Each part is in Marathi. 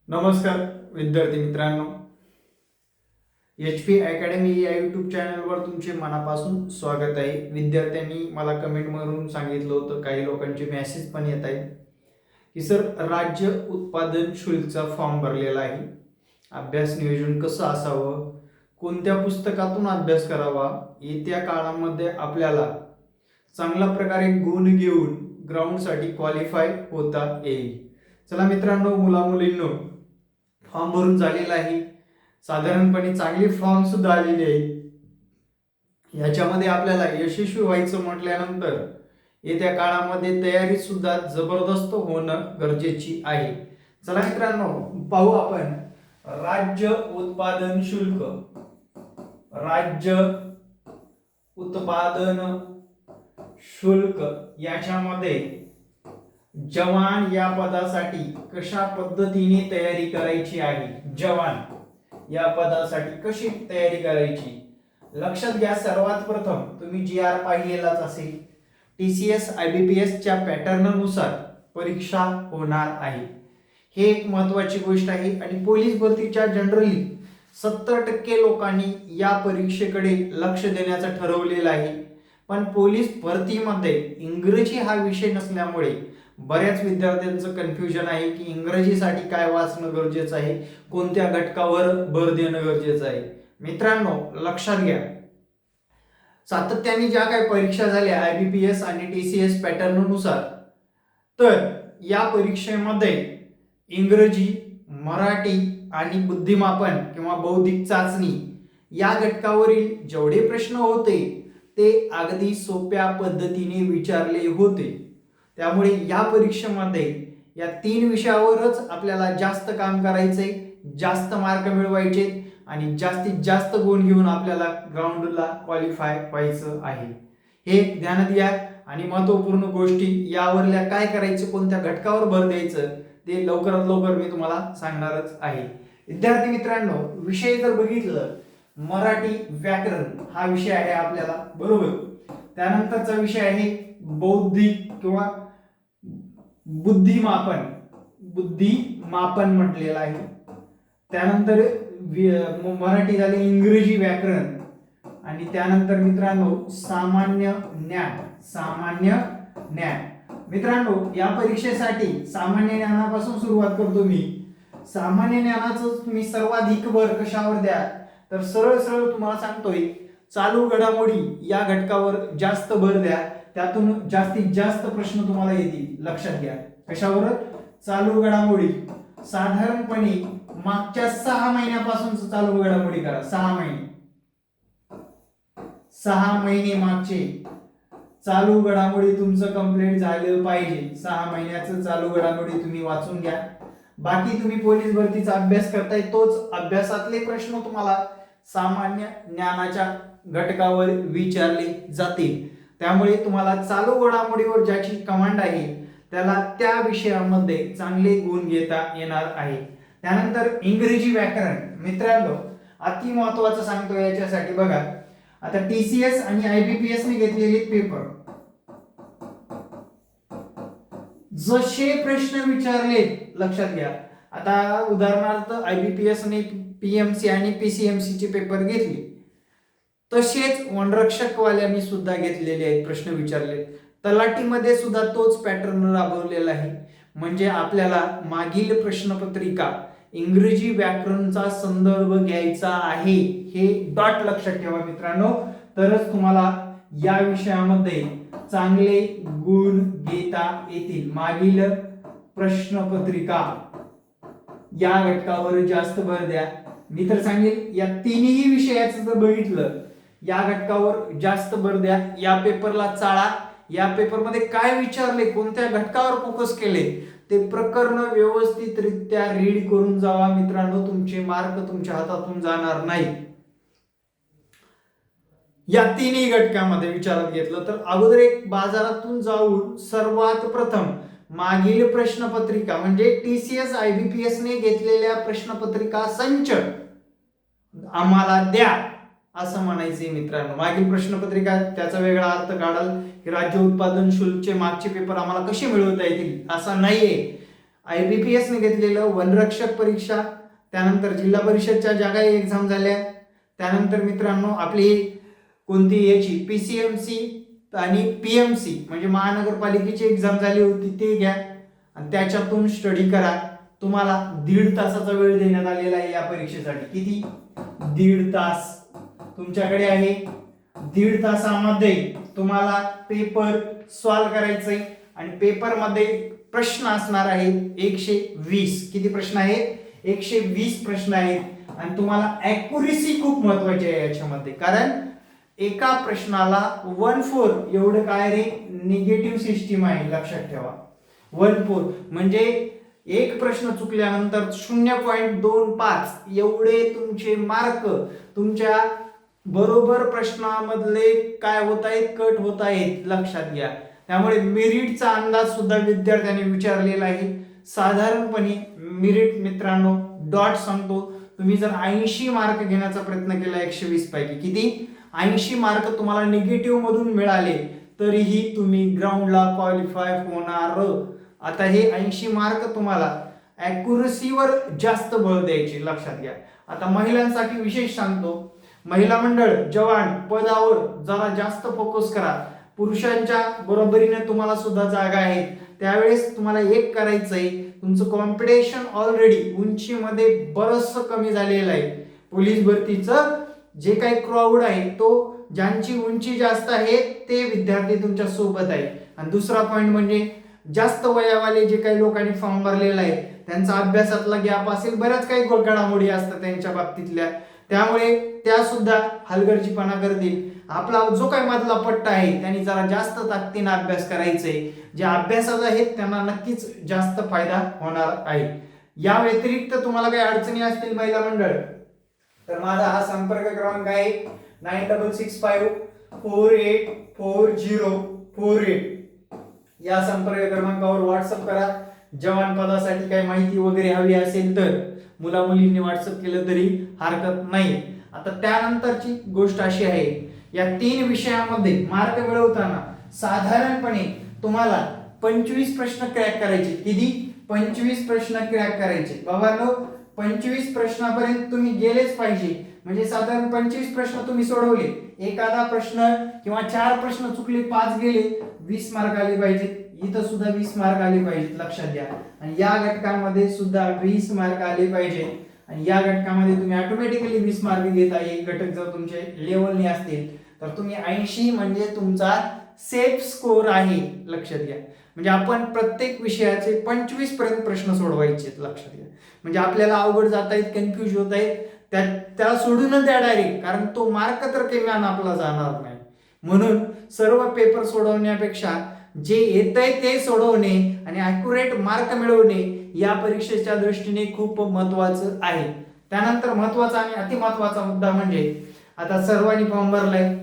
नमस्कार विद्यार्थी मित्रांनो, HP अकॅडमी या यूट्यूब चॅनलवर तुमचे मनापासून स्वागत आहे. विद्यार्थ्यांनी मला कमेंटवरून सांगितलं होतं, काही लोकांचे मेसेज पण येत आहेत की सर राज्य उत्पादन शुल्कचा फॉर्म भरलेला आहे, अभ्यास नियोजन कसं असावं, कोणत्या पुस्तकातून अभ्यास करावा, येत्या काळामध्ये आपल्याला चांगल्या प्रकारे गुण घेऊन ग्राउंडसाठी क्वालिफाय होता येईल. चला मित्रांनो, मुला मुलींनो, फॉर्म भरून झालेला आहे. साधारणपणे चांगली फॉर्म सुद्धा आलेली आहे. याच्यामध्ये आपल्याला यशस्वी व्हायचं म्हटल्यानंतर येत्या काळामध्ये तयारी सुद्धा जबरदस्त होणं गरजेची आहे. चला मित्रांनो, पाहू आपण राज्य उत्पादन शुल्क. राज्य उत्पादन शुल्क याच्यामध्ये जवान या पदासाठी कशा पद्धतीने तयारी करायची आहे. जवान या पदासाठी कशी तयारी करायची, लक्षात घ्या. सर्वात प्रथम तुम्ही GR पाहिलेलाच असेल. TCS IBPS च्या पॅटर्ननुसार परीक्षा होणार आहे. हे एक महत्वाची गोष्ट आहे. आणि पोलीस भरतीच्या जनरली 70% लोकांनी या परीक्षेकडे लक्ष देण्याचं ठरवलेलं आहे. पण पोलीस भरतीमध्ये इंग्रजी हा विषय नसल्यामुळे बऱ्याच विद्यार्थ्यांचं कन्फ्युजन आहे की इंग्रजीसाठी काय वाचणं गरजेचं आहे, कोणत्या घटकावर भर देणं गरजेचं आहे. मित्रांनो, लक्षात घ्या, सातत्याने ज्या काही परीक्षा झाल्या IBPS आणि TCS पॅटर्ननुसार, तर या परीक्षेमध्ये इंग्रजी, मराठी आणि बुद्धिमापन किंवा बौद्धिक चाचणी या घटकावरील जेवढे प्रश्न होते ते अगदी सोप्या पद्धतीने विचारले होते. त्यामुळे या परीक्षेमध्ये या 3 विषयावरच आपल्याला जास्त काम करायचंय, जास्त मार्क मिळवायचे आणि जास्तीत जास्त गुण घेऊन आपल्याला ग्राउंडला क्वालिफाय व्हायचं आहे. हे ध्यानात घ्या. आणि महत्त्वपूर्ण गोष्टी यावरल्या काय करायचं, कोणत्या घटकावर भर द्यायचं, ते लवकरात लवकर मी तुम्हाला सांगणारच आहे. विद्यार्थी मित्रांनो, विषय जर बघितलं, मराठी व्याकरण हा विषय आहे आपल्याला, बरोबर. त्यानंतरचा विषय आहे बौद्धिक किंवा बुद्धिमापन म्हटलेला आहे. त्यानंतर मराठी झाले इंग्रजी व्याकरण. आणि त्यानंतर मित्रांनो सामान्य ज्ञान. मित्रांनो, या परीक्षेसाठी सामान्य ज्ञानापासून सुरुवात करतो मी. सामान्य ज्ञानाचं तुम्ही सर्वाधिक भर कशावर द्या, तर सरळ तुम्हाला सांगतोय, चालू घडामोडी या घटकावर जास्त भर द्या. त्यातून जास्तीत जास्त प्रश्न तुम्हाला येतील. लक्षात घ्या, कशावर? चालू घडामोडी. साधारणपणे मागच्या 6 महिन्यापासून चालू घडामोडी करा. 6 महिने मागचे चालू घडामोडी तुमचं कंप्लीट झालं पाहिजे. 6 महिन्याचं चालू घडामोडी तुम्ही वाचून घ्या. बाकी तुम्ही पोलीस भरतीचा अभ्यास करताय, तोच अभ्यासातले प्रश्न तुम्हाला सामान्य ज्ञानाच्या घटकावर विचारले जातील. त्यामुळे तुम्हाला चालू घडामोडीवर ज्याची कमांड आहे त्याला त्या विषयामध्ये चांगले गुण घेता येणार आहे. त्यानंतर इंग्रजी व्याकरण. मित्रांनो, अति महत्वाचं सांगतो याच्यासाठी. बघा, आता TCS आणि IBPS ने घेतलेले पेपर, जसे प्रश्न विचारले, लक्षात घ्या. आता उदाहरणार्थ IBPS ने PMC आणि PCMC चे पेपर घेतले, तसेच वनरक्षक वाल्यांनी सुद्धा घेतलेले आहेत, प्रश्न विचारले. तलाठीमध्ये सुद्धा तोच पॅटर्न राबवलेला आहे. म्हणजे आपल्याला मागील प्रश्नपत्रिका इंग्रजी व्याकरणचा संदर्भ घ्यायचा आहे. हे डॉट लक्षात ठेवा मित्रांनो, तरच तुम्हाला या विषयामध्ये चांगले गुण घेता येतील. मागील प्रश्नपत्रिका या घटकावर जास्त भर द्या. मी तर सांगेल, या 3ही विषयाचं जर बघितलं, या घटकावर जास्त भर द्या. या पेपरला चाळा. या पेपरमध्ये काय विचारले, कोणत्या घटकावर फोकस केले, ते प्रकरण व्यवस्थितरित्या रीड करून जावा मित्रांनो. तुमचे मार्क तुमच्या हातातून जाणार नाही. या 3ही घटकामध्ये विचारात घेतलं तर अगोदर एक बाजारातून जाऊन सर्वात प्रथम मागील प्रश्नपत्रिका म्हणजे TCS IBPS ने घेतलेल्या प्रश्नपत्रिका संच आम्हाला द्या, असं म्हणायचंय मित्रांनो. मागील प्रश्नपत्रिका त्याचा वेगळा अर्थ काढाल की राज्य उत्पादन शुल्कचे मागचे पेपर आम्हाला कसे मिळवता येतील, असं नाहीये. IBPS ने घेतलेलं वनरक्षक परीक्षा, त्यानंतर जिल्हा परिषदच्या ज्या काही एक्झाम झाल्या, त्यानंतर मित्रांनो आपली कोणती याची PCMC आणि PMC म्हणजे महानगरपालिकेची एक्झाम झाली होती ते घ्या आणि त्याच्यातून स्टडी करा. तुम्हाला 1.5 तासाचा वेळ देण्यात आलेला आहे या परीक्षेसाठी. किती? 1.5 तास तुमच्याकडे आहे. 1.5 तासामध्ये तुम्हाला पेपर सॉल्व करायचे आणि पेपरमध्ये प्रश्न असणार आहे 120. किती प्रश्न आहेत? 120 प्रश्न आहेत आणि तुम्हाला ॲक्युरेसी खूप महत्वाची आहे याच्यामध्ये, कारण एका प्रश्नाला 1/4 एवढं काय रे निगेटिव्ह सिस्टीम आहे, लक्षात ठेवा. 1/4 म्हणजे एक प्रश्न चुकल्यानंतर 0.25 एवढे तुमचे मार्क तुमच्या बरोबर प्रश्नामधले काय होत आहेत, कट होत आहेत, लक्षात घ्या. त्यामुळे मेरिटचा अंदाज सुद्धा विद्यार्थ्यांनी विचारलेला आहे. साधारणपणे मेरिट मित्रांनो डॉट सांगतो, तुम्ही जर 80 मार्क घेण्याचा प्रयत्न केला 120 पैकी, किती? 80 मार्क तुम्हाला निगेटिव्ह मधून मिळाले तरीही तुम्ही ग्राउंडला क्वालिफाय होणार. आता हे 80 मार्क तुम्हाला ॲक्युरसीवर जास्त बळ द्यायचे, लक्षात घ्या. आता महिलांसाठी विशेष सांगतो, महिला मंडळ जवान पदावर जरा जास्त फोकस करा. पुरुषांच्या बरोबरीने तुम्हाला सुद्धा जागा आहेत, त्यावेळेस तुम्हाला एक करायचंय, तुमचं कॉम्पिटिशन ऑलरेडी उंचीमध्ये बरंचसं कमी झालेलं आहे. पोलीस भरतीचं जे काही क्राऊड आहे तो ज्यांची उंची जास्त आहे ते विद्यार्थी तुमच्या सोबत आहे. आणि दुसरा पॉइंट म्हणजे जास्त वयावाले जे काही लोकांनी फॉर्म भरलेला आहे त्यांचा अभ्यासातला गॅप असेल, बऱ्याच काही घडामोडी असतात त्यांच्या बाबतीतल्या, त्यामुळे त्या सुद्धा हलगर्जीपणा करतील. आपला जो काही मधला पट्टा आहे त्यांनी जरा जास्त ताकदीने अभ्यास करायचे. जे अभ्यासात आहेत त्यांना नक्कीच जास्त फायदा होणार आहे. या व्यतिरिक्त तुम्हाला काही अडचणी असतील महिला मंडळ, तर माझा हा संपर्क क्रमांक आहे 9665484048. या संपर्क क्रमांकावर व्हॉट्सअप करा. जवान पदासाठी काही माहिती वगैरे हवी असेल तर मुला मुलींनी व्हॉट्सअप केलं तरी हरकत नाही. आता त्यानंतरची गोष्ट अशी आहे, या 3 विषयामध्ये मार्क मिळवताना साधारणपणे तुम्हाला 25 प्रश्न क्रॅक करायचे. किती? 25 प्रश्न क्रॅक करायचे. बाबांनो 25 प्रश्नापर्यंत तुम्ही गेलेच पाहिजे. म्हणजे साधारण 25 प्रश्न तुम्ही सोडवले, एखादा प्रश्न किंवा 4 प्रश्न चुकले, 5 गेले, 20 मार्क आले पाहिजेत. इथं सुद्धा 20 मार्क आले पाहिजेत, लक्षात घ्या. आणि या घटकामध्ये सुद्धा 20 मार्क आले पाहिजे. आणि या घटकामध्ये तुम्ही ऑटोमॅटिकली 20 मार्क घेता. एक घटक जर तुमचे लेवलने असतील तर तुम्ही 80 म्हणजे तुमचा सेफ स्कोर आहे, लक्षात घ्या. म्हणजे आपण प्रत्येक विषयाचे 25 पर्यंत प्रश्न सोडवायचे, लक्षात घ्या. म्हणजे आपल्याला अवघड जात आहेत, कन्फ्युज होत आहेत, त्याला सोडूनच द्या डायरेक्ट, कारण तो मार्क तर किमान आपला जाणार नाही. म्हणून सर्व पेपर सोडवण्यापेक्षा जे येतंय ते सोडवणे आणि ॲक्युरेट मार्क मिळवणे या परीक्षेच्या दृष्टीने खूप महत्वाचं आहे. त्यानंतर महत्वाचा आणि अतिमहत्वाचा मुद्दा म्हणजे आता सर्वांनी फॉर्म भरलाय,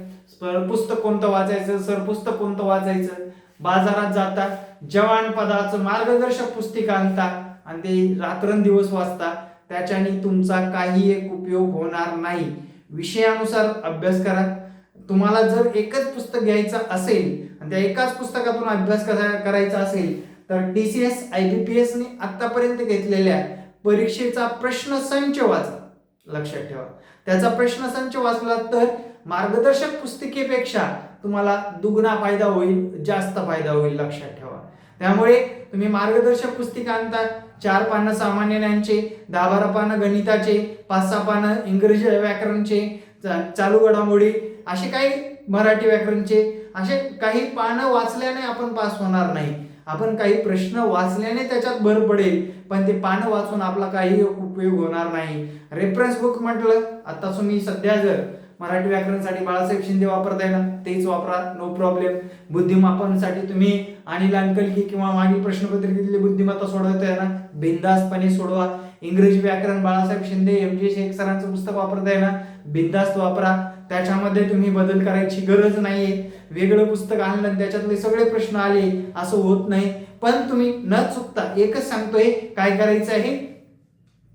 पुस्तक कोणतं वाचायचं, सर पुस्तक कोणतं वाचायचं, बाजारात जाता जवान पदाचं मार्गदर्शक पुस्तिका आणता आणि ते रात्रंदिवस वाचता, त्याच्याने तुमचा काही एक उपयोग होणार नाही. विषयानुसार अभ्यास करा. तुम्हाला जर एकच पुस्तक घ्यायचं असेल आणि त्या एकाच पुस्तकातून अभ्यास करायचा असेल तर TCS IBPS ने आतापर्यंत घेतलेल्या परीक्षेचा प्रश्नसंच वाचा, लक्षात ठेवा. त्याचा प्रश्नसंच वाचला तर मार्गदर्शक पुस्तिकेपेक्षा तुम्हाला दुगणा फायदा होईल, जास्त फायदा होईल, लक्षात ठेवा. त्यामुळे तुम्ही मार्गदर्शक पुस्तिका आणता, 4 पानं सामान्य ज्ञानचे, 10-12 पानं गणिताचे, 5-6 पानं इंग्रजी व्याकरणचे, चालू घडामोडी, असे काही मराठी व्याकरणचे, असे काही पानं वाचल्याने आपण पास होणार नाही. आपण काही प्रश्न वाचल्याने त्याच्यात भर पडेल, पण ते पानं वाचून आपला काही उपयोग होणार नाही. रेफरन्स बुक म्हटलं, आता तुम्ही सध्या जर मराठी व्याकरणसाठी बाळासाहेब शिंदे वापरताय ना, तेच वापरा, नो प्रॉब्लेम. बुद्धिमापनासाठी तुम्ही अनिल अंकलकी किंवा मागील प्रश्नपत्रिकेतली बुद्धिमत्ता सोडवताय ना, बिंदास्तपणे सोडवा. इंग्रजी व्याकरण बाळासाहेब शिंदे MG शेख सरांचं पुस्तक वापरताय ना, बिंदास्त वापरा. त्याच्यामध्ये तुम्ही बदल करायची गरज नाहीये. वेगळं पुस्तक आणलं त्याच्यातले सगळे प्रश्न आले असं होत नाही. पण तुम्ही न चुकता एकच सांगतोय, काय करायचं आहे,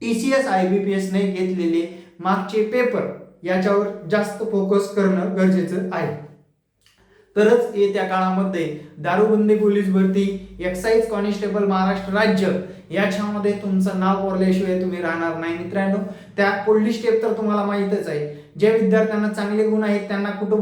TCS IBPS ने घेतलेले मागचे पेपर याच्यावर जास्त फोकस करणं गरजेचं आहे. तरच येत्या काळामध्ये दारूबंदी पोलीस भरती, एक्साईज कॉन्स्टेबल महाराष्ट्र राज्य याच्यामध्ये तुमचं नाव कोरल्याशिवाय तुम्ही राहणार नाही मित्रांनो. त्या पुढली स्टेप तर तुम्हाला माहितच आहे. जे विद्यार्थ्यांना चांगले गुण आहेत त्यांना कुठं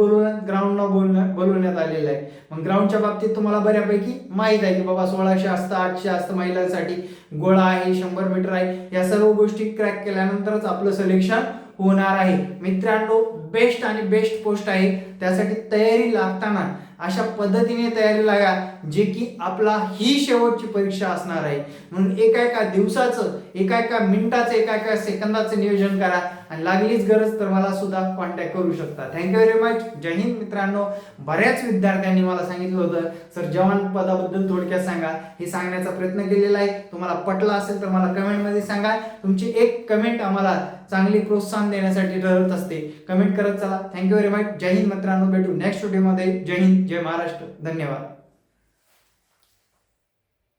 बोलवण्यात आलेलं आहे. मग ग्राउंडच्या बाबतीत तुम्हाला बऱ्यापैकी माहित आहे की बाबा 1600 असतं, 800 असतं महिलांसाठी, गोळा आहे, 100 मीटर आहे. या सर्व गोष्टी क्रॅक केल्यानंतरच आपलं सिलेक्शन होणार आहे मित्रांनो. बेस्ट आणि बेस्ट पोस्ट आहे. त्यासाठी तयारी लागताना अशा पद्धतीने तयारी लागा जे की आपला ही शेवटची परीक्षा असणार आहे. म्हणून एका दिवसाचं, एका मिनिटाचं, एका सेकंदाचं नियोजन करा आणि लागलीच गरज तर मला सुद्धा कॉन्टॅक्ट करू शकता. Thank you very much. जय हिंद मित्रांनो. बऱ्याच विद्यार्थ्यांनी मला सांगितलं होतं सर जवान पदाबद्दल थोडक्यात सांगा. हे सांगण्याचा प्रयत्न केलेला आहे. तुम्हाला पटलं असेल तर मला कमेंटमध्ये सांगा. तुमची एक कमेंट आम्हाला चांगली प्रोत्साहन देण्यासाठी ठरत असते. कमेंट करत चला. Thank you very much. जय हिंद मित्रांनो. भेटू नेक्स्ट व्हिडिओमध्ये. जय हिंद, जय महाराष्ट्र. धन्यवाद.